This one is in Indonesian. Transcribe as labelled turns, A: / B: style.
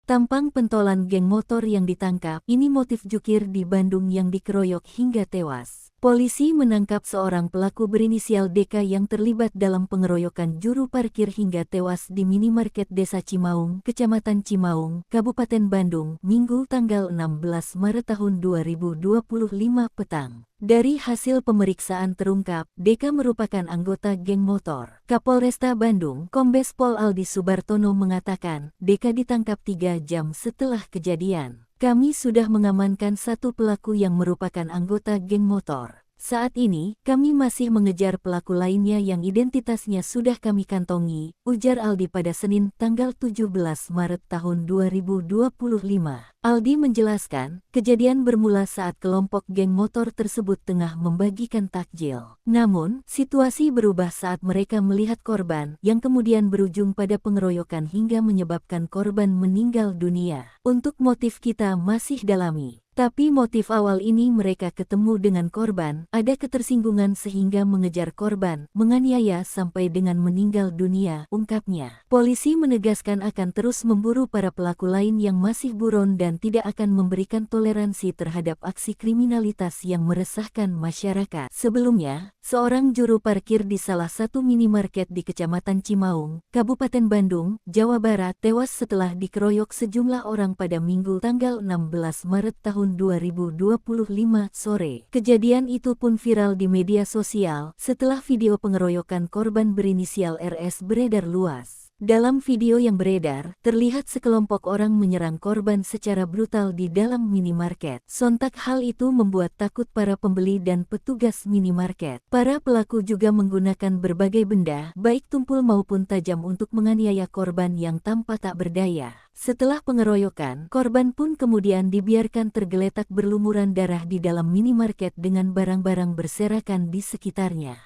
A: Tampang pentolan geng motor yang ditangkap, ini motif jukir di Bandung yang dikeroyok hingga tewas. Polisi menangkap seorang pelaku berinisial DK yang terlibat dalam pengeroyokan juru parkir hingga tewas di minimarket Desa Cimaung, Kecamatan Cimaung, Kabupaten Bandung, Minggu tanggal 16 Maret tahun 2025 petang. Dari hasil pemeriksaan terungkap, DK merupakan anggota geng motor. Kapolresta Bandung, Kombes Pol Aldi Subartono mengatakan, DK ditangkap 3 jam setelah kejadian. Kami sudah mengamankan satu pelaku yang merupakan anggota geng motor. Saat ini, kami masih mengejar pelaku lainnya yang identitasnya sudah kami kantongi, ujar Aldi pada Senin tanggal 17 Maret tahun 2025. Aldi menjelaskan, kejadian bermula saat kelompok geng motor tersebut tengah membagikan takjil. Namun, situasi berubah saat mereka melihat korban, yang kemudian berujung pada pengeroyokan hingga menyebabkan korban meninggal dunia. Untuk motif kita masih dalami. Tapi motif awal ini mereka ketemu dengan korban, ada ketersinggungan sehingga mengejar korban, menganiaya sampai dengan meninggal dunia, ungkapnya. Polisi menegaskan akan terus memburu para pelaku lain yang masih buron dan tidak akan memberikan toleransi terhadap aksi kriminalitas yang meresahkan masyarakat. Sebelumnya, seorang juru parkir di salah satu minimarket di Kecamatan Cimaung, Kabupaten Bandung, Jawa Barat tewas setelah dikeroyok sejumlah orang pada Minggu tanggal 16 Maret tahun 2025 sore. Kejadian itu pun viral di media sosial setelah video pengeroyokan korban berinisial RS beredar luas. Dalam video yang beredar, terlihat sekelompok orang menyerang korban secara brutal di dalam minimarket. Sontak hal itu membuat takut para pembeli dan petugas minimarket. Para pelaku juga menggunakan berbagai benda, baik tumpul maupun tajam untuk menganiaya korban yang tampak tak berdaya. Setelah pengeroyokan, korban pun kemudian dibiarkan tergeletak berlumuran darah di dalam minimarket dengan barang-barang berserakan di sekitarnya.